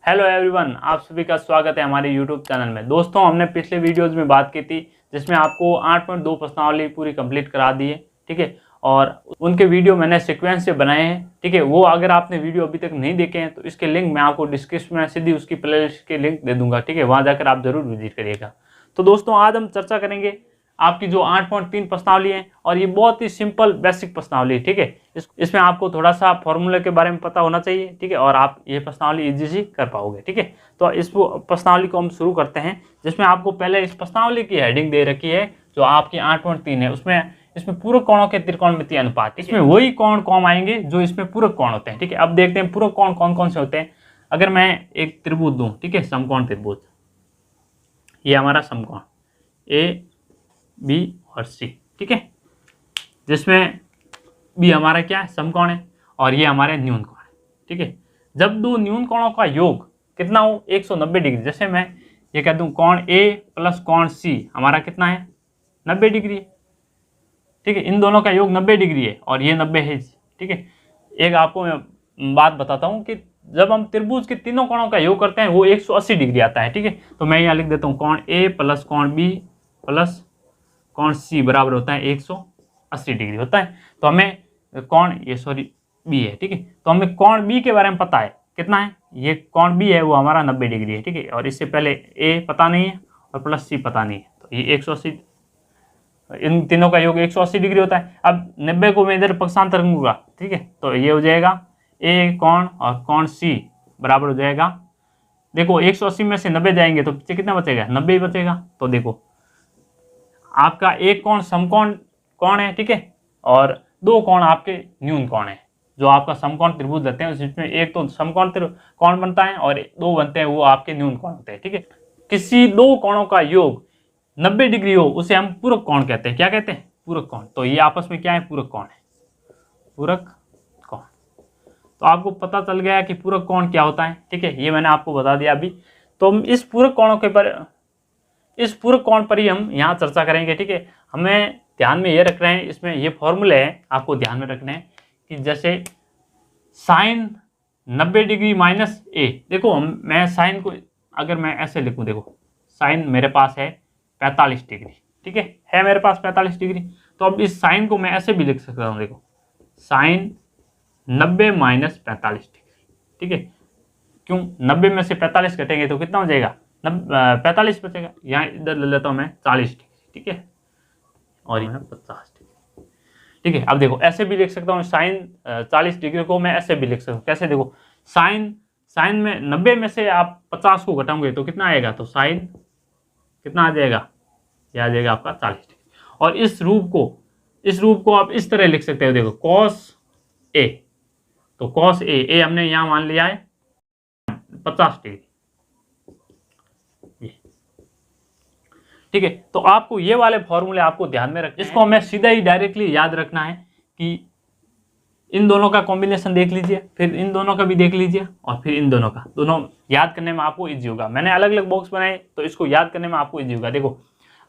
Hello everyone, आप सभी का स्वागत है हमारे यूट्यूब चैनल में। दोस्तों, हमने पिछले वीडियोस में बात की थी जिसमें आपको 8.2 प्रश्नावली पूरी कंप्लीट करा दी है, ठीक है। और उनके वीडियो मैंने सीक्वेंस से बनाए हैं, ठीक है। वो अगर आपने वीडियो अभी तक नहीं देखे हैं तो इसके लिंक मैं आपको डिस्क्रिप्शन में सीधी उसकी प्लेलिस्ट के लिंक दे दूंगा, ठीक है। वहाँ जाकर आप जरूर विजिट करिएगा। तो दोस्तों, आज हम चर्चा करेंगे आपकी जो 8.3 प्रश्नावली है, और ये बहुत ही सिंपल बेसिक प्रश्नावली है, ठीक है। इसमें आपको थोड़ा सा फॉर्मूले के बारे में पता होना चाहिए, ठीक है, और आप ये प्रश्नावली इजी से कर पाओगे, ठीक है। तो इस प्रश्नावली को हम शुरू करते हैं, जिसमें आपको पहले इस प्रश्नावली की हेडिंग दे रखी है जो आपकी 8.3 है। इसमें पूरक कोणों के त्रिकोणमितीय अनुपात, इसमें वही कोण कौन आएंगे जो इसमें पूरक कोण होते हैं, ठीक है। अब देखते हैं पूरक कोण कौन कौन से होते हैं। अगर मैं एक त्रिभुज दूं, ठीक है, समकोण त्रिभुज, ये हमारा समकोण ए बी और सी, ठीक है, जिसमें बी हमारा क्या है, समकोण है, और ये हमारे न्यून कोण है, ठीक है। जब दो न्यून कोणों का योग कितना हो, 190 डिग्री, जैसे मैं ये कह दूं कोण ए प्लस कोण सी हमारा कितना है, 90 डिग्री है, ठीक है। इन दोनों का योग 90 डिग्री है और ये 90 है, ठीक है। एक आपको मैं बात बताता हूँ कि जब हम त्रिभुज के तीनों कोणों का योग करते हैं वो 180 डिग्री आता है, ठीक है। तो मैं यहाँ लिख देता हूँ कोण ए प्लस कोण बी प्लस कोण सी बराबर होता है 180 डिग्री होता है। तो हमें कोण बी है, ठीक है। तो हमें कोण बी के बारे में पता है कितना है, ये कोण बी है वो हमारा 90 डिग्री है, ठीक है। और इससे पहले ए पता नहीं है और प्लस सी पता नहीं है, तो ये 180, इन तीनों का योग 180 डिग्री होता है। अब 90 को मैं इधर पक्षांतर करूंगा, ठीक है, तो ये हो जाएगा ए कोण और कोण सी बराबर हो जाएगा, देखो 180 में से 90 जाएंगे तो पीछे कितना बचेगा, 90 ही बचेगा। तो देखो आपका एक कोण समकोण कोण है, ठीक है, और दो कोण आपके न्यून कोण है। जो आपका समकोण त्रिभुज लेते हैं उसमें एक तो समकोण कोण बनता है और दो बनते हैं वो आपके न्यून कोण होते हैं, ठीक है। किसी दो कोणों का योग 90 डिग्री हो उसे हम पूरक कोण कहते हैं। क्या कहते हैं, पूरक कोण। तो ये आपस में क्या है, पूरक कोण है, पूरक कोण। तो आपको पता चल गया कि पूरक कोण क्या होता है, ठीक है, ये मैंने आपको बता दिया अभी। तो हम इस पूरक कोण पर ही हम यहाँ चर्चा करेंगे, ठीक है। हमें ध्यान में ये रख रहे हैं, इसमें ये फॉर्मूले हैं आपको ध्यान में रखने हैं कि जैसे साइन 90 डिग्री माइनस ए, देखो मैं साइन को अगर मैं ऐसे लिखूं, देखो साइन मेरे पास है 45 डिग्री, ठीक है मेरे पास 45 डिग्री। तो अब इस साइन को मैं ऐसे भी लिख सकता हूँ, देखो साइन 90 माइनस 45 डिग्री, ठीक है। क्यों, 90 में से 45 घटेंगे तो कितना हो जाएगा, 45 बचेगा। यहाँ इधर ले लेता हूँ मैं 40 डिग्री, ठीक है, और यहाँ 50 डिग्री, ठीक है। अब देखो ऐसे भी लिख सकता हूँ, साइन 40 डिग्री को मैं ऐसे भी लिख सकता हूँ। कैसे, देखो साइन में 90 में से आप 50 को घटाओगे तो कितना आएगा, तो साइन कितना आ जाएगा, यह आ जाएगा आपका 40 डिग्री। और इस रूप को आप इस तरह लिख सकते हो, देखो कॉस ए, तो कॉस ए हमने यहाँ मान लिया है 50 डिग्री, ठीक है। तो आपको ये वाले फॉर्मूले आपको ध्यान में रखना है, इसको हमें सीधा ही डायरेक्टली याद रखना है कि इन दोनों का कॉम्बिनेशन देख लीजिए, फिर इन दोनों का भी देख लीजिए, और फिर इन दोनों का, दोनों याद करने में आपको इजी होगा। मैंने अलग अलग बॉक्स बनाए तो इसको याद करने में आपको इजी होगा। देखो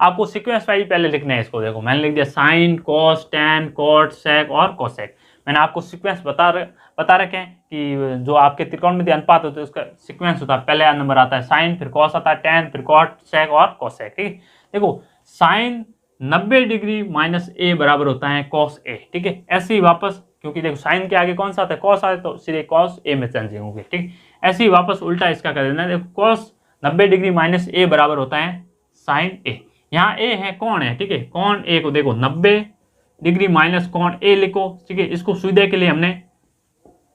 आपको सीक्वेंस वाइज पहले लिखना है इसको। देखो मैंने लिख दिया sine cos tan cot sec और कोसेक। मैंने आपको सीक्वेंस बता रखे हैं कि जो आपके त्रिकोणमितीय अनुपात होते हैं उसका सीक्वेंस होता है, पहले नंबर आता है साइन, फिर कॉस आता है, टैन, फिर कॉट, सेक और कोसेक, ठीक है। देखो साइन 90 डिग्री माइनस ए बराबर होता है कॉस ए, ठीक है। ऐसे ही वापस, क्योंकि देखो साइन के आगे कौन सा आता है, कॉस आता है, तो सीधे कॉस ए में चेंजिंग होंगे, ठीक। ऐसे ही वापस उल्टा इसका कर देना है। देखो कॉस 90 डिग्री माइनस ए बराबर होता है साइन ए। यहाँ ए है कोण है, ठीक है, कोण ए को देखो 90 डिग्री माइनस कोण ए लिखो, ठीक है। इसको सुविधा के लिए हमने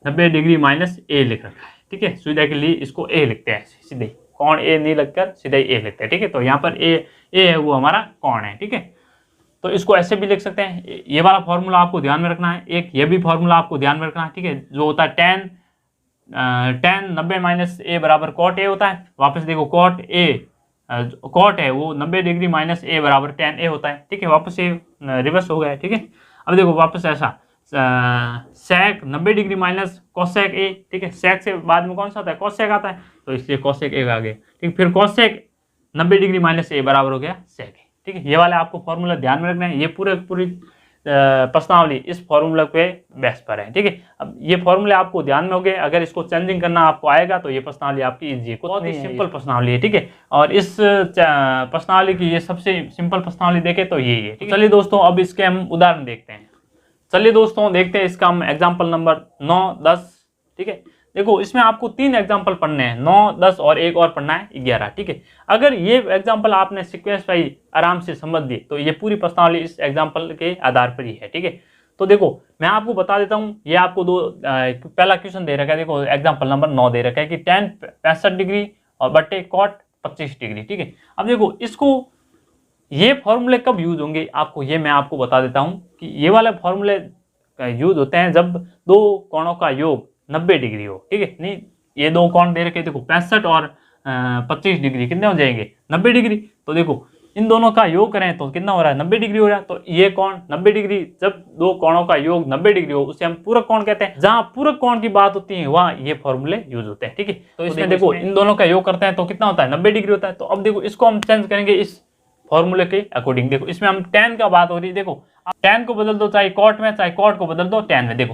90 डिग्री माइनस ए लिख रखा है, ठीक है। सुविधा के लिए इसको ए लिखते हैं सीधे, कोण ए नहीं लगकर सीधे ए लिखते हैं, ठीक है। तो यहाँ पर ए है वो हमारा कोण है, ठीक है। तो इसको ऐसे भी लिख सकते हैं। ये वाला फॉर्मूला आपको ध्यान में रखना है, एक ये भी फॉर्मूला आपको ध्यान में रखना है, ठीक है, जो होता है टैन 90 माइनस ए बराबर कॉट ए होता है। वापस देखो कॉट है वो 90 डिग्री माइनस ए बराबर टैन ए होता है, ठीक है। वापस ये रिवर्स हो गया, ठीक है। अब देखो वापस ऐसा सेक 90 डिग्री माइनस कोसेक ए, ठीक है। सेक से बाद में कौन सा आता है, कोसेक आता है, तो इसलिए कोसेक ए आ गया, ठीक। फिर कोसेक 90 डिग्री माइनस ए बराबर हो गया सेक ए, ठीक है। ये वाले आपको फॉर्मूला ध्यान में रखना है। ये पूरी प्रश्नावली इस फॉर्मूला के बेस पर है। ठीक है, अब ये फॉर्मूले आपको ध्यान में हो गए। अगर इसको चेंजिंग करना आपको आएगा तो ये प्रश्नावली आपकी इजी है, बहुत ही सिंपल प्रश्नावली है। ठीक है, और इस प्रश्नावली की ये सबसे सिंपल प्रश्नावली देखें तो यही है। चलिए दोस्तों, अब इसके हम उदाहरण देखते हैं। चलिए दोस्तों, देखते हैं इसका हम एग्जाम्पल नंबर 9, 10। ठीक है, देखो इसमें आपको 3 एग्जाम्पल पढ़ने हैं, 9, 10 और एक और पढ़ना है 11। ठीक है, अगर ये एग्जाम्पल आपने सीक्वेंस वाइज आराम से समझ दिए तो ये पूरी प्रश्नावली इस एग्जाम्पल के आधार पर ही है। ठीक है, तो देखो मैं आपको बता देता हूँ, ये आपको पहला क्वेश्चन दे रखा है। देखो एग्जाम्पल नंबर 9 दे रखा है कि tan 65 डिग्री और बटे cot 25 डिग्री। ठीक है, अब देखो इसको ये फॉर्मूले कब यूज होंगे आपको ये मैं आपको बता देता हूँ कि ये वाले फॉर्मूले यूज होते हैं जब दो कोणों का योग 90 डिग्री हो। ठीक है, नहीं ये दो कोण दे रखे, देखो 65 और 25 डिग्री कितने हो जाएंगे, 90 डिग्री। तो देखो इन दोनों का योग करें तो कितना हो रहा है, 90 डिग्री हो रहा है। तो ये कोण 90 डिग्री, जब दो कोणों का योग 90 डिग्री हो उसे हम पूरक कोण कहते हैं। जहां पूरक कोण की बात होती है वहां ये फॉर्मूले यूज होते हैं। ठीक है, तो इसमें देखो इन दोनों का योग करते हैं तो कितना होता है, 90 डिग्री होता है। तो अब देखो इसको हम चेंज करेंगे इस फॉर्मूले के अकॉर्डिंग। देखो इसमें हम tan का बात हो रही है, देखो tan को बदल दो चाहे cot में, चाहे cot को बदल दो tan में। देखो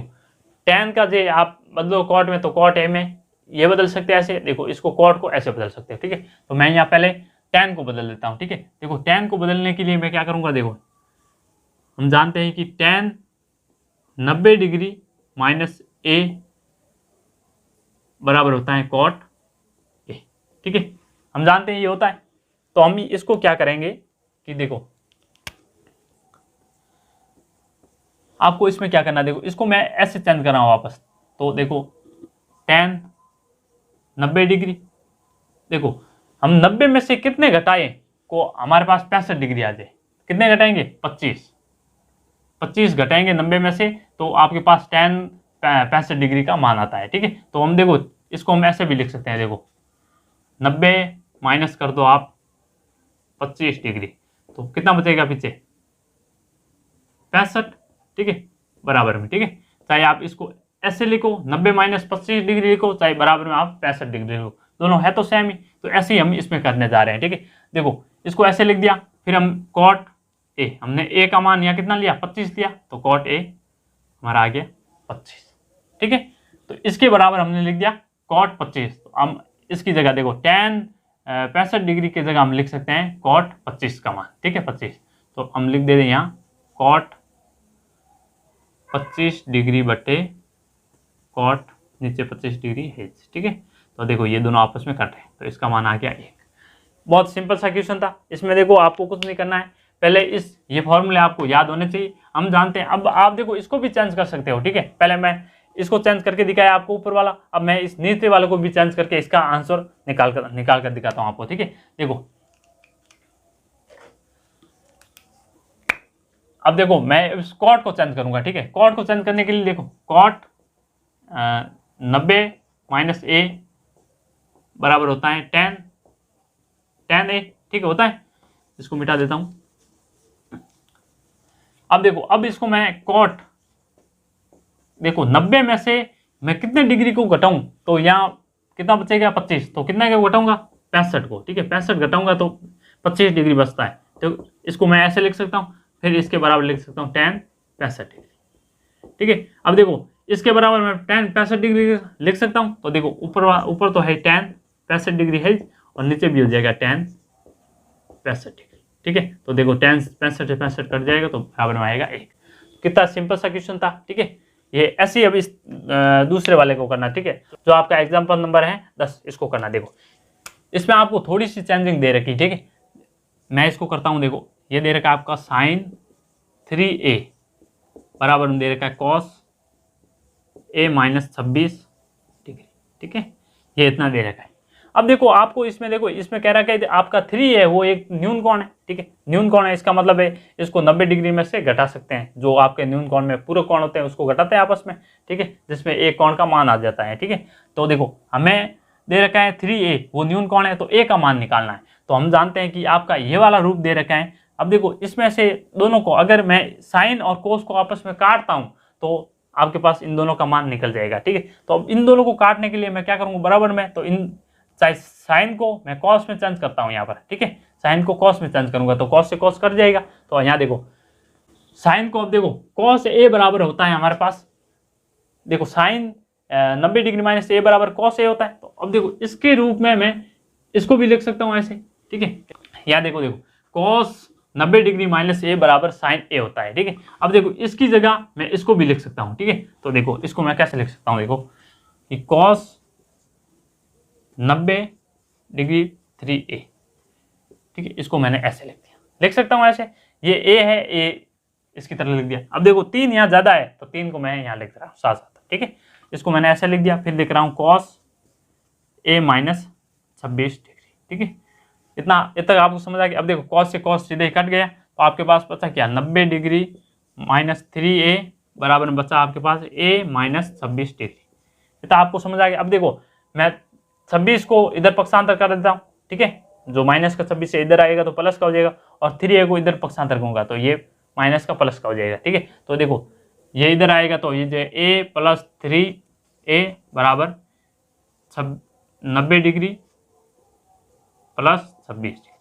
tan का जे आप बदलो cot में तो cot a में ये बदल सकते हैं ऐसे, देखो इसको cot को ऐसे बदल सकते हैं। ठीक है, तो मैं यहाँ पहले tan को बदल देता हूँ। ठीक है, देखो tan को बदलने के लिए मैं क्या करूँगा, देखो हम जानते हैं कि tan 90 डिग्री माइनस a बराबर होता है cot a। ठीक है, हम जानते हैं ये होता है। तो हम इसको क्या करेंगे कि देखो आपको इसमें क्या करना है, देखो इसको मैं ऐसे चेंज कर रहा हूं वापस। तो देखो tan 90 डिग्री, देखो हम 90 में से कितने घटाए को हमारे पास 65 डिग्री आ जाए, कितने घटाएंगे, 25 घटाएंगे 90 में से तो आपके पास tan 65 डिग्री का मान आता है। ठीक है, तो हम देखो इसको हम ऐसे भी लिख सकते हैं, देखो 90 माइनस कर दो आप 25 डिग्री तो कितना बचेगा पीछे, 65। ठीक है, बराबर में। ठीक है, चाहे आप इसको ऐसे लिखो 90 माइनस 25 डिग्री लिखो, चाहे बराबर में आप 65 डिग्री लिखो, दोनों है तो सेम ही। तो ऐसे ही हम इसमें करने जा रहे हैं। ठीक है, देखो इसको ऐसे लिख दिया, फिर हम cot a, हमने a का मान यहाँ कितना लिया, 25 दिया, तो cot a हमारा आ गया 25। ठीक है, तो इसके बराबर हमने लिख दिया cot 25। तो हम इसकी जगह देखो tan 65 डिग्री की जगह हम लिख सकते हैं cot 25 का मान। ठीक है, 25, तो हम लिख दे रहे हैं यहाँ cot 25 डिग्री बटे cot नीचे 25 डिग्री है। ठीक है, तो देखो ये दोनों आपस में कट है तो इसका मान आ गया 1। बहुत सिंपल सा क्वेश्चन था। इसमें देखो आपको कुछ नहीं करना है, पहले ये फॉर्मूले आपको याद होने चाहिए, हम जानते हैं। अब आप देखो इसको भी चेंज कर सकते हो। ठीक है, पहले मैं इसको चेंज करके दिखाया आपको ऊपर वाला, अब मैं इस नीचे वाले को भी चेंज करके इसका आंसर निकाल कर दिखाता हूं आपको। ठीक है, देखो अब देखो मैं इस cot को चेंज करूंगा। ठीक है, cot को चेंज करने के लिए देखो cot 90 माइनस a बराबर होता है tan a। ठीक है, होता है, इसको मिटा देता हूं। अब देखो अब इसको मैं cot, देखो 90 में से मैं कितने डिग्री को घटाऊं तो यहाँ कितना बचेगा, 25। तो कितना को घटाऊंगा, 65 को। ठीक है, 65 घटाऊंगा तो 25 डिग्री बचता है। तो इसको मैं ऐसे लिख सकता हूँ, फिर इसके बराबर लिख सकता हूँ tan 65 डिग्री। ठीक है, अब देखो इसके बराबर मैं tan 65 डिग्री लिख सकता हूँ। तो देखो ऊपर तो है tan 65 डिग्री है और नीचे भी हो जाएगा tan 65 डिग्री। ठीक है, तो देखो tan 65 कट जाएगा तो बराबर में आएगा 1। कितना सिंपल सा क्वेश्चन था। ठीक है, ये ऐसे ही अब इस दूसरे वाले को करना। ठीक है, जो आपका एग्जाम्पल नंबर है 10, इसको करना। देखो इसमें आपको थोड़ी सी चेंजिंग दे रखी। ठीक है, मैं इसको करता हूँ। देखो ये दे रखा है आपका sin 3a बराबर में दे रखा है cos a माइनस 26 डिग्री। ठीक है, ये इतना दे रखा है। अब देखो आपको इसमें कह रहा है आपका 3 है वो एक न्यून कोण है। ठीक है, न्यून कोण है, इसका मतलब है इसको 90 डिग्री में से घटा सकते हैं। जो आपके न्यून कोण में पूरे कोण होते हैं उसको घटाते हैं आपस में। ठीक है, जिसमें एक कोण का मान आ जाता है। ठीक है, तो देखो हमें दे रखा है 3a, वो न्यून कोण है तो a का मान निकालना है। तो हम जानते हैं कि आपका ये वाला रूप दे रखा है। अब देखो इसमें से दोनों को अगर मैं साइन और कोस को आपस में काटता हूं तो आपके पास इन दोनों का मान निकल जाएगा। ठीक है, तो अब इन दोनों को काटने के लिए मैं क्या करूंगा, बराबर में, तो इन चाहे साइन को मैं कॉस में चेंज करता हूं यहाँ पर। ठीक है, साइन को कॉस में चेंज करूंगा तो कॉस से कॉस कट जाएगा। तो यहाँ देखो साइन को अब देखो कॉस ए बराबर होता है हमारे पास, देखो साइन 90 डिग्री माइनस ए बराबर कॉस ए होता है। तो अब देखो इसके रूप में मैं इसको भी लिख सकता हूँ ऐसे, ठीक है। या देखो देखो कॉस 90 डिग्री माइनस ए बराबर साइन ए होता है, ठीक है। अब देखो इसकी जगह मैं इसको भी लिख सकता हूँ, ठीक है। तो देखो इसको मैं कैसे लिख सकता हूँ, देखो कि कॉस 90 डिग्री 3a, ठीक है। इसको मैंने ऐसे लिख दिया, लिख सकता हूँ ऐसे, ये a है, a इसकी तरह लिख दिया। अब देखो 3 यहाँ ज्यादा है तो 3 को मैं यहाँ लिख रहा हूँ साथ साथ, ठीक है। इसको मैंने ऐसे लिख दिया, फिर लिख रहा हूँ कॉस a माइनस 26 डिग्री, ठीक है। इतना तक आपको समझ आ गया। अब देखो कॉस से कॉस सीधे कट गया, तो आपके पास बचा क्या, 90 डिग्री माइनस 3a बराबर में बचा आपके पास a माइनस 26 डिग्री। इतना आपको समझ आ गया। अब देखो मैं 26 को इधर पक्षांतर कर देता हूँ, ठीक है। जो माइनस का 26 से इधर आएगा तो प्लस का हो जाएगा, और 3a को इधर पक्षांतर करूंगा तो ये माइनस का प्लस का हो जाएगा, ठीक है। तो देखो ये इधर आएगा तो ये जो a प्लस 3a बराबर 90 डिग्री प्लस 26 डिग्री,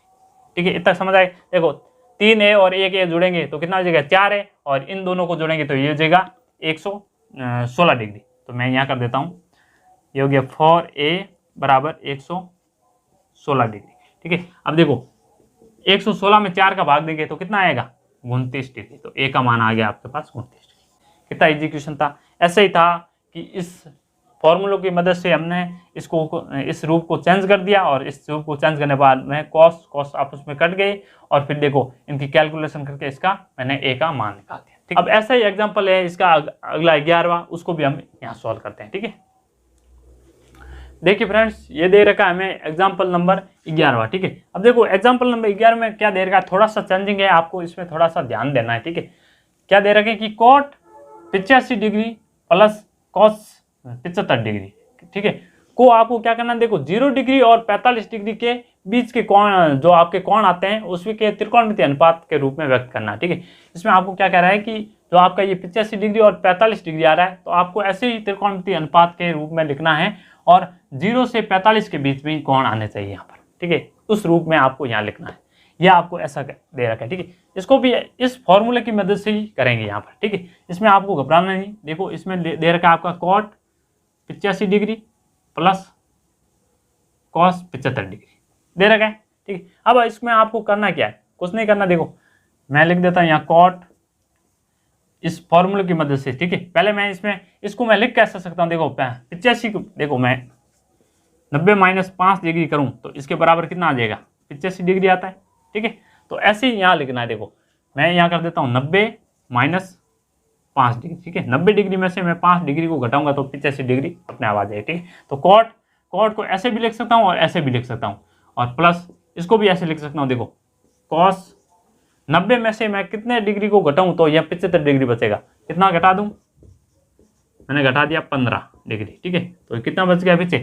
ठीक है। इतना समझ आए। देखो 3a और 1a जुड़ेंगे तो कितना हो जाएगा, 4a, और इन दोनों को जोड़ेंगे तो ये हो जाएगा 116 डिग्री। तो मैं यहाँ कर देता हूँ, ये हो गया 4a बराबर 116 डिग्री, ठीक है। अब देखो 116 में 4 का भाग देंगे तो कितना आएगा, 29 डिग्री। तो a का मान आ गया आपके पास 29 डिग्री। कितना इजी क्वेश्चन था। ऐसे ही था कि इस फॉर्मूलों की मदद से हमने इस रूप को चेंज कर दिया, और इस रूप को चेंज करने के बाद में कॉस कॉस आपस में कट गई, और फिर देखो इनकी कैलकुलेशन करके इसका मैंने a का मान निकाल दिया, ठीक। अब ऐसा ही एग्जांपल है इसका अगला 11वां, उसको भी हम यहाँ सॉल्व करते हैं, ठीक है। देखिए फ्रेंड्स, ये दे रखा है हमें एग्जाम्पल नंबर 11वां, ठीक है। अब देखो एग्जाम्पल नंबर 11 में क्या दे रखा है, थोड़ा सा चेंजिंग है, आपको इसमें थोड़ा सा ध्यान देना है, ठीक है। क्या दे रखे कि cot 85 degree plus cos 75 degree, ठीक है, को आपको क्या करना है, देखो 0 डिग्री और 45 डिग्री के बीच के कोण, जो आपके कोण आते हैं उसके के त्रिकोणमितीय अनुपात के रूप में व्यक्त करना है, ठीक है। इसमें आपको क्या कह रहा है कि जो आपका ये 85 डिग्री और 45 डिग्री आ रहा है, तो आपको ऐसे ही त्रिकोणमितीय अनुपात के रूप में लिखना है, और 0 से 45 के बीच में कोण आने चाहिए यहाँ पर, ठीक है। उस रूप में आपको यहाँ लिखना है, यह आपको ऐसा दे रखा है, ठीक है। इसको भी इस फॉर्मूले की मदद से ही करेंगे यहाँ पर, ठीक है। इसमें आपको घबराना नहीं। देखो इसमें दे रखा है आपका cot 85 degree plus cos 75 degree दे रखा है, ठीक है। अब इसमें आपको करना क्या है, कुछ नहीं करना। देखो मैं लिख देता हूँ यहाँ कॉट इस फॉर्मूले की मदद से, ठीक है। पहले मैं इसको मैं लिख कैसे सकता हूँ, देखो 85 को देखो मैं 90 माइनस 5 डिग्री करूँ तो इसके बराबर कितना आ जाएगा, 85 डिग्री आता है, ठीक है। तो ऐसे ही यहाँ लिखना है। देखो मैं यहाँ कर देता हूँ 90 माइनस 5 डिग्री, ठीक है। 90 डिग्री में से मैं 5 डिग्री को घटाऊंगा तो 85 डिग्री अपने आप आ जाएगी, ठीक है। तो कॉट को ऐसे भी लिख सकता हूँ और ऐसे भी लिख सकता हूँ, और प्लस इसको भी ऐसे लिख सकता हूँ। देखो कॉस 90 में से मैं कितने डिग्री को घटाऊं तो यह 75 डिग्री बचेगा। कितना घटा दूं, मैंने घटा दिया 15 डिग्री, ठीक है। तो कितना बच गया पीछे,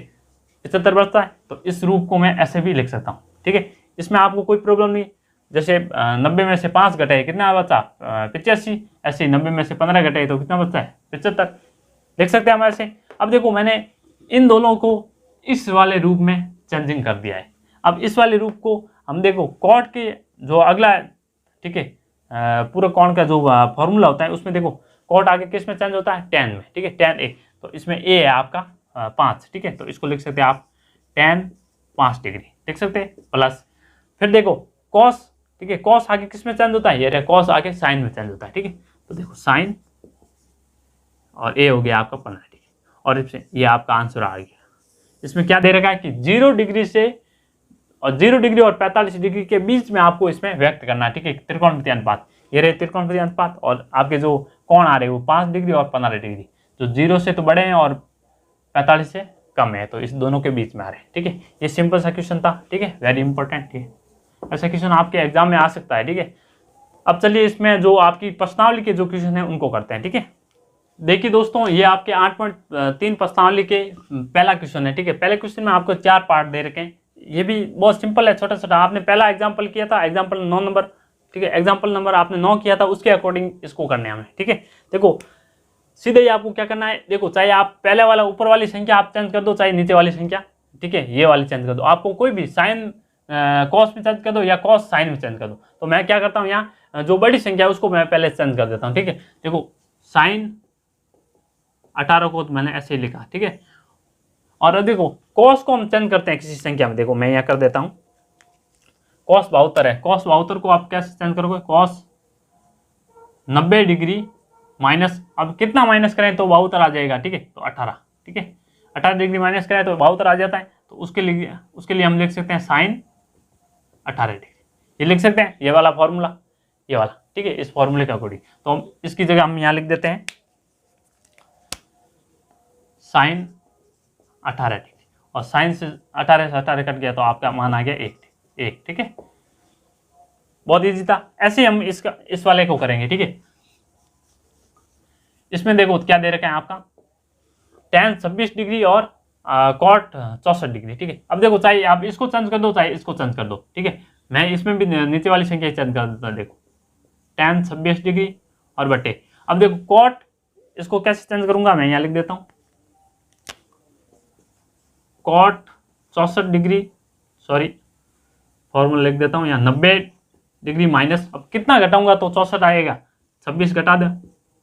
75 बचता है। तो इस रूप को मैं ऐसे भी लिख सकता हूँ, ठीक है। इसमें आपको कोई प्रॉब्लम नहीं। जैसे 90 में से 5 घटाए कितना बचा, 85। ऐसे 90 में से 15 घटाए तो कितना बचता है, 75। देख सकते हैं हम ऐसे। अब देखो मैंने इन दोनों को इस वाले रूप में चेंजिंग कर दिया है। अब इस वाले रूप को हम देखो कॉट के जो अगला, ठीक है, पूरा कोण का जो फॉर्मूला होता है उसमें देखो कॉट आगे किस में चेंज होता है, tan में, ठीक है, tan a। तो इसमें a है आपका 5, ठीक है। तो इसको लिख सकते हैं आप tan 5 डिग्री लिख सकते हैं, प्लस फिर देखो cos, ठीक है। cos आगे किस में चेंज होता है, ये रहा cos आगे sin में चेंज होता है, ठीक है। तो देखो sin और a हो गया आपका 15, ठीक है। और इसमें ये आपका आंसर आ गया। इसमें क्या दे रखा है कि 0 डिग्री से और 0 डिग्री और 45 डिग्री के बीच में आपको इसमें व्यक्त करना है, ठीक है, त्रिकोणमितीय अनुपात। ये रहे त्रिकोणमितीय अनुपात, और आपके जो कोण आ रहे हैं वो 5 डिग्री और 15 डिग्री, जो 0 से तो बड़े हैं और 45 से कम है, तो इस दोनों के बीच में आ रहे हैं, ठीक है। ये सिंपल सा क्वेश्चन था, ठीक है, वेरी इंपॉर्टेंट, ठीक है। ऐसा क्वेश्चन आपके एग्जाम में आ सकता है, ठीक है। अब चलिए इसमें जो आपकी प्रश्नावली के जो क्वेश्चन है उनको करते हैं, ठीक है। देखिए दोस्तों, ये आपके 8.3 प्रश्नावली के पहला क्वेश्चन है, ठीक है। पहले क्वेश्चन में आपको 4 पार्ट दे रखे हैं। ये भी बहुत सिंपल है, छोटा छोटा। आपने पहला एग्जाम्पल किया था, एग्जाम्पल 9 नंबर, ठीक है, एग्जाम्पल नंबर आपने 9 किया था, उसके अकॉर्डिंग इसको करने हमें, ठीक है। देखो सीधे ही आपको क्या करना है, देखो चाहे आप पहले वाला ऊपर वाली संख्या आप चेंज कर दो, चाहे नीचे वाली संख्या, ठीक है, ये वाली चेंज कर दो। आपको कोई भी साइन कॉस में चेंज कर दो या कॉस साइन में चेंज कर दो। तो मैं क्या करता हूँ, यहाँ जो बड़ी संख्या है उसको मैं पहले चेंज कर देता हूँ, ठीक है। देखो साइन 18 को तो मैंने ऐसे ही लिखा, ठीक है। और अब देखो कॉस को हम चेंज करते हैं किसी संख्या में, देखो मैं यहाँ कर देता हूँ, कॉस 72 है, कॉस 72 को आप कैसे चेंज करोगे, कॉस 90 डिग्री माइनस, अब कितना माइनस करें तो 72 आ जाएगा, ठीक है, तो 18, ठीक है, 18 डिग्री माइनस करें तो 72 आ जाता है। तो उसके लिए हम लिख सकते हैं साइन 18 डिग्री, ये लिख सकते हैं, ये वाला फॉर्मूला, ये वाला, ठीक है, इस फॉर्मूले के अकॉर्डिंग। तो हम इसकी जगह हम यहाँ लिख देते हैं साइन 18 डिग्री, और साइन से 18 कट गया तो आपका मान आ गया 1, ठीक है। बहुत इजी था। ऐसे हम इस वाले को करेंगे, ठीक है। इसमें देखो क्या दे रखा है आपका, tan 26 डिग्री और कॉट 64 डिग्री, ठीक है। अब देखो चाहे आप इसको चेंज कर दो चाहे इसको चेंज कर दो, ठीक है। मैं इसमें भी नीचे वाली संख्या चेंज कर देता हूं, देखो tan 26 डिग्री और बटे, अब देखो कॉट, इसको कैसे चेंज करूंगा, मैं यहाँ लिख देता हूँ कॉट 64 डिग्री, सॉरी फॉर्मूला लिख देता हूँ यहाँ 90 डिग्री माइनस, अब कितना घटाऊंगा तो 64 आएगा, 26 घटा दो,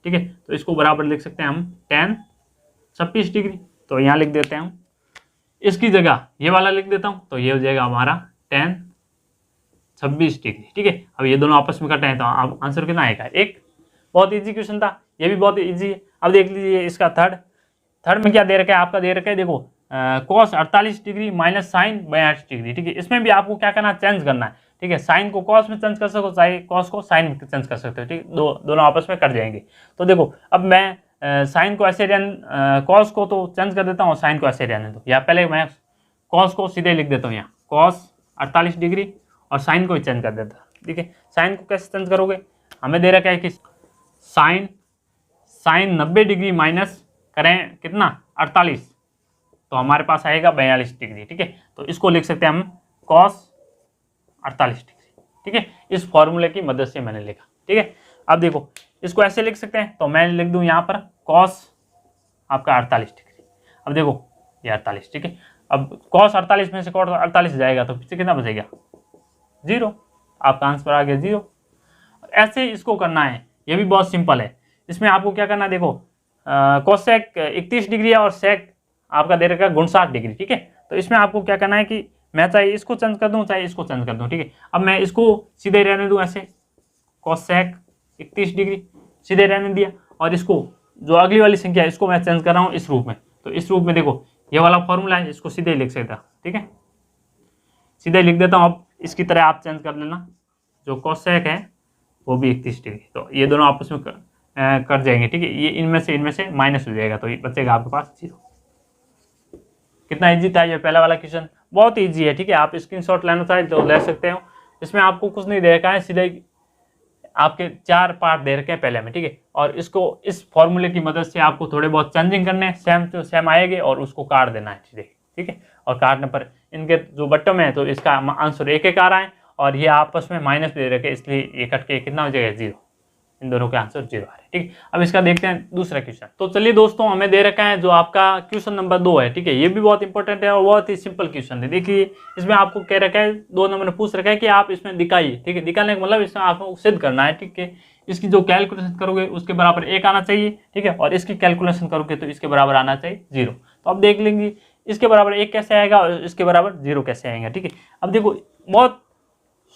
ठीक है। तो इसको बराबर लिख सकते हैं हम tan 26 डिग्री, तो यहाँ लिख देते हैं हम, इसकी जगह ये वाला लिख देता हूँ, तो ये हो जाएगा हमारा tan 26 डिग्री, ठीक है। अब ये दोनों आपस में कटे हैं तो अब आंसर कितना आएगा 1। बहुत इजी क्वेश्चन था, ये भी बहुत इजी है। अब देख लीजिए इसका थर्ड में क्या दे रखा है, आपका दे रखा है देखो cos 48 degree minus sine 42 degree, ठीक है। इसमें भी आपको क्या करना है, चेंज करना है, ठीक है। साइन को कॉस में चेंज कर सकते हो, चाहे कॉस को साइन में चेंज कर सकते हो, ठीक है, दोनों आपस में कट जाएंगे। तो देखो अब मैं साइन को ऐसे कॉस को तो चेंज कर देता हूँ, साइन को ऐसे रहने दो, या पहले मैं कॉस को सीधे लिख देता हूँ यहाँ cos 48 डिग्री और साइन को ही चेंज कर देता हूँ, ठीक है। साइन को कैसे चेंज करोगे, हमें दे रखा है कि साइन 90 डिग्री माइनस करें कितना 48, तो हमारे पास आएगा 42 डिग्री, ठीक है। तो इसको लिख सकते हैं हम cos 48 डिग्री, ठीक है। इस फॉर्मूले की मदद से मैंने लिखा, ठीक है। अब देखो इसको ऐसे लिख सकते हैं, तो मैं लिख दूं यहाँ पर cos आपका 48 डिग्री, अब देखो ये 48, ठीक है। अब cos 48 में से cos 48 जाएगा तो पीछे कितना बचेगा 0, आपका आंसर आ गया 0। ऐसे इसको करना है, ये भी बहुत सिंपल है। इसमें आपको क्या करना है, देखो कोसेक 31 डिग्री है और सेक आपका दे रखा है 59 डिग्री, ठीक है। तो इसमें आपको क्या करना है कि मैं चाहे इसको चेंज कर दूं चाहे इसको चेंज कर दूं, ठीक है। अब मैं इसको सीधे रहने दूं ऐसे कोसेक 31 डिग्री सीधे रहने दिया, और इसको जो अगली वाली संख्या है इसको मैं चेंज कर रहा हूँ इस रूप में। तो इस रूप में देखो ये वाला फॉर्मूला है, इसको सीधे लिख सकता, ठीक है, सीधे लिख देता हूँ। अब इसकी तरह आप चेंज कर लेना, जो कोसेक है वो भी 31 डिग्री, तो ये दोनों आपस में कट जाएंगे, ठीक है। ये इनमें से माइनस हो जाएगा, तो ये बचेगा आपके पास 0। कितना इजी था ये पहला वाला क्वेश्चन, बहुत इजी है, ठीक है। आप स्क्रीनशॉट लेना चाहे तो ले सकते हो। इसमें आपको कुछ नहीं दे रखा है, सीधे आपके 4 पार्ट दे रखे हैं पहले में, ठीक है। और इसको इस फॉर्मूले की मदद से आपको थोड़े बहुत चेंजिंग करने हैं, सेम तो सेम आएंगे और उसको काट देना है सीधे, ठीक है। और काटने पर इनके जो बट्टों में है तो इसका आंसर 1 आ रहा है, और ये आपस में माइनस दे रखे, इसलिए ये कट के कितना हो जाएगा 0, इन दोनों के आंसर 0 आ रहे हैं, ठीक है। अब इसका देखते हैं दूसरा क्वेश्चन। तो चलिए दोस्तों, हमें दे रखा है जो आपका क्वेश्चन नंबर 2 है, ठीक है। ये भी बहुत इंपॉर्टेंट है और बहुत ही सिंपल क्वेश्चन है। देखिए इसमें आपको कह रखा है 2 नंबर में पूछ रखा है कि आप इसमें दिखाइए, ठीक है। दिखाने का मतलब इसमें आपको सिद्ध करना है, ठीक है। इसकी जो कैलकुलेशन करोगे उसके बराबर 1 आना चाहिए, ठीक है। और इसकी कैलकुलेशन करोगे तो इसके बराबर आना चाहिए 0। तो अब देख लेंगे इसके बराबर 1 कैसे आएगा और इसके बराबर 0 कैसे आएगा, ठीक है। अब देखो बहुत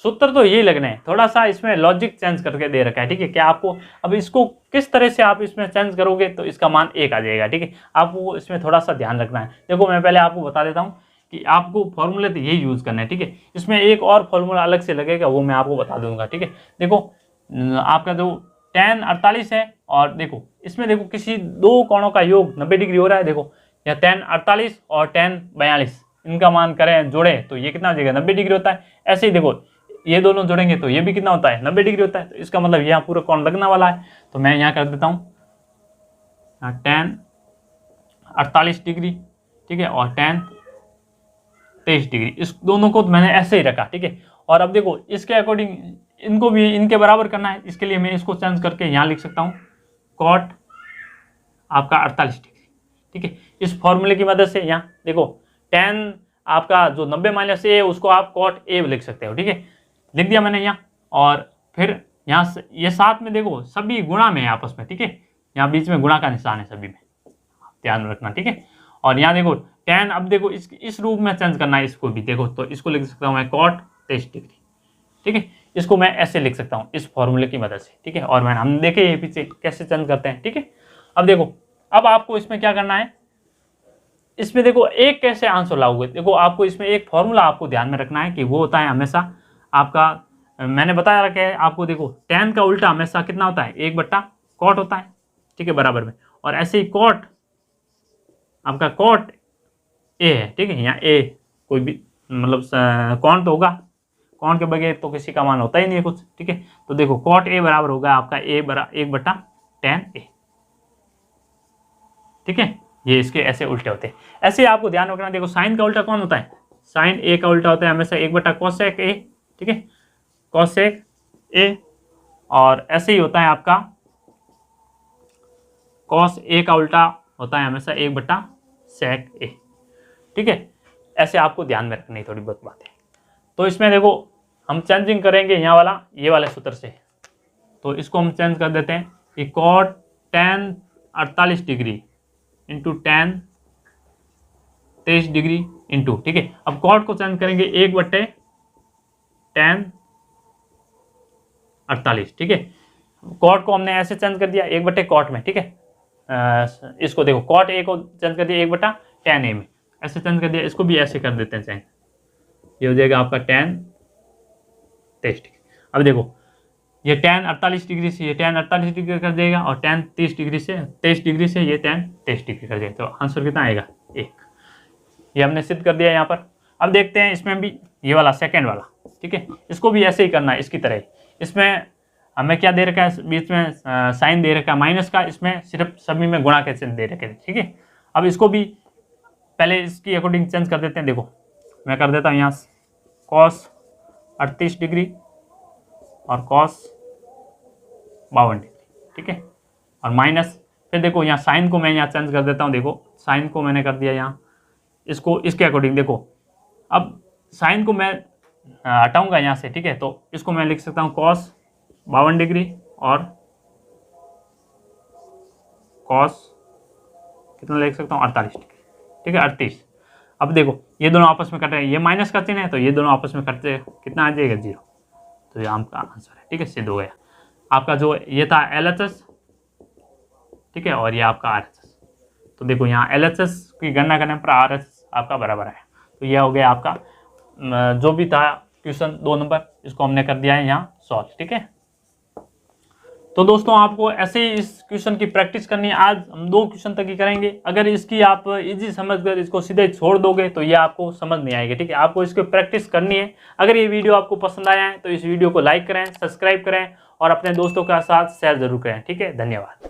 सूत्र तो यही लगना है, थोड़ा सा इसमें लॉजिक चेंज करके दे रखा है, ठीक है। क्या आपको अब इसको किस तरह से आप इसमें चेंज करोगे तो इसका मान 1 आ जाएगा, ठीक है। आपको इसमें थोड़ा सा ध्यान रखना है। देखो मैं पहले आपको बता देता हूँ कि आपको फॉर्मूले तो यही यूज करना है, ठीक है। इसमें एक और फॉर्मूला अलग से लगेगा, वो मैं आपको बता दूंगा, ठीक है। देखो आपका जो tan 48 है, और देखो इसमें देखो किसी 2 कोणों का योग 90 डिग्री हो रहा है। देखो या tan 48 और tan 42 इनका मान करें जोड़े तो ये कितना हो जाएगा 90 डिग्री होता है। ऐसे ही देखो ये दोनों जोड़ेंगे तो ये भी कितना होता है 90 डिग्री होता है। तो इसका मतलब यहाँ पूरा कोण लगने वाला है, तो मैं यहाँ कर देता हूँ tan 48 डिग्री, ठीक है, और tan 23 डिग्री। इस दोनों को तो मैंने ऐसे ही रखा, ठीक है। और अब देखो इसके अकॉर्डिंग इनको भी इनके बराबर करना है, इसके लिए मैं इसको चेंज करके यहाँ लिख सकता हूँ cot आपका 48 डिग्री, ठीक है। इस फॉर्मूले की मदद से यहाँ देखो tan आपका जो 90 - a है उसको आप cot a लिख सकते हो, ठीक है। लिख दिया मैंने यहाँ, और फिर यहाँ ये साथ में देखो सभी गुणा में है आपस में, ठीक है, यहाँ बीच में गुणा का निशान है सभी में, ध्यान रखना, ठीक है। और यहाँ देखो tan, अब देखो इस रूप में चेंज करना है इसको भी, देखो तो इसको लिख सकता हूँ मैं cot 23 डिग्री, ठीक है। इसको मैं ऐसे लिख सकता हूँ इस फॉर्मूले की मदद से, ठीक है। और मैंने हम देखे ये पीछे कैसे चेंज करते हैं, ठीक है। अब देखो, अब आपको इसमें क्या करना है, इसमें देखो एक कैसे आंसर लाओगे, देखो आपको इसमें एक फॉर्मूला आपको ध्यान में रखना है कि वो होता है हमेशा आपका, मैंने बताया रखा है आपको, देखो tan का उल्टा हमेशा कितना होता है, 1/cot होता है, ठीक है, बराबर में। और ऐसे ही cot आपका cot a है, ठीक है। यहाँ a कोई भी मतलब कौन तो होगा, कौन के बगैर तो किसी का मान होता ही नहीं है कुछ, ठीक है। तो देखो cot a बराबर होगा आपका 1/tan a, ठीक है। ये इसके ऐसे उल्टे होते हैं, ऐसे आपको ध्यान रखना। देखो साइन का उल्टा कौन होता है, साइन a का उल्टा होता है हमेशा 1/cosec a, ठीक है, cosec a। और ऐसे ही होता है आपका cos a का उल्टा होता है हमेशा 1/sec a, ठीक है। ऐसे आपको ध्यान में रखनी थोड़ी बहुत बातें। तो इसमें देखो हम चेंजिंग करेंगे यहाँ वाला, ये वाले सूत्र से, तो इसको हम चेंज कर देते हैं कि cot tan 48 degree into tan 23 degree into, ठीक है। अब cot को चेंज करेंगे 1/tan 48, ठीक है। cot को हमने ऐसे चेंज कर दिया 1/cot में, ठीक है। इसको देखो cot a को चेंज कर दिया 1/tan a में, ऐसे चेंज कर दिया, इसको भी ऐसे कर देते हैं चेंज, ये हो जाएगा आपका tan 23 डिग्री। अब देखो ये tan 48 डिग्री से ये tan 48 डिग्री कर देगा, और tan 23 डिग्री से ये tan 23 डिग्री कर देगा, तो आंसर कितना आएगा 1। ये हमने सिद्ध कर दिया यहाँ पर। अब देखते हैं इसमें भी ये वाला सेकेंड वाला, ठीक है, इसको भी ऐसे ही करना है इसकी तरह। इसमें हमें क्या दे रखा है, बीच में साइन दे रखा है माइनस का, इसमें सिर्फ सभी में गुणा के चिन्ह दे रखे हैं, ठीक है। अब इसको भी पहले इसकी अकॉर्डिंग चेंज कर देते हैं। देखो मैं कर देता हूँ यहाँ cos 38 डिग्री और cos 52 डिग्री, ठीक है, और माइनस, फिर देखो यहाँ साइन को मैं यहाँ चेंज कर देता हूँ। देखो साइन को मैंने कर दिया यहाँ, इसको इसके अकॉर्डिंग देखो, अब साइन को मैं हटाऊंगा यहाँ से, ठीक है, तो इसको मैं लिख सकता हूँ cos 52 डिग्री और cos कितना लिख सकता हूँ 48 डिग्री, ठीक है, 38। अब देखो ये दोनों आपस में कट रहे हैं, ये माइनस का चिन्ह है, तो ये दोनों आपस में कटते कितना आ जाएगा 0, तो ये आपका आंसर है, ठीक है, सिद्ध हो गया। आपका जो ये था LHS, ठीक है, और ये आपका RHS। तो देखो यहाँ LHS की गणना करने पर RHS आपका बराबर है, तो यह हो गया आपका जो भी था क्वेश्चन 2 नंबर, इसको हमने कर दिया है यहाँ सॉल्व, ठीक है। तो दोस्तों आपको ऐसे ही इस क्वेश्चन की प्रैक्टिस करनी है। आज हम 2 क्वेश्चन तक ही करेंगे। अगर इसकी आप इजी समझकर इसको सीधे छोड़ दोगे तो ये आपको समझ नहीं आएगी, ठीक है। आपको इसकी प्रैक्टिस करनी है। अगर ये वीडियो आपको पसंद आया है तो इस वीडियो को लाइक करें, सब्सक्राइब करें और अपने दोस्तों के साथ शेयर जरूर करें, ठीक है। धन्यवाद।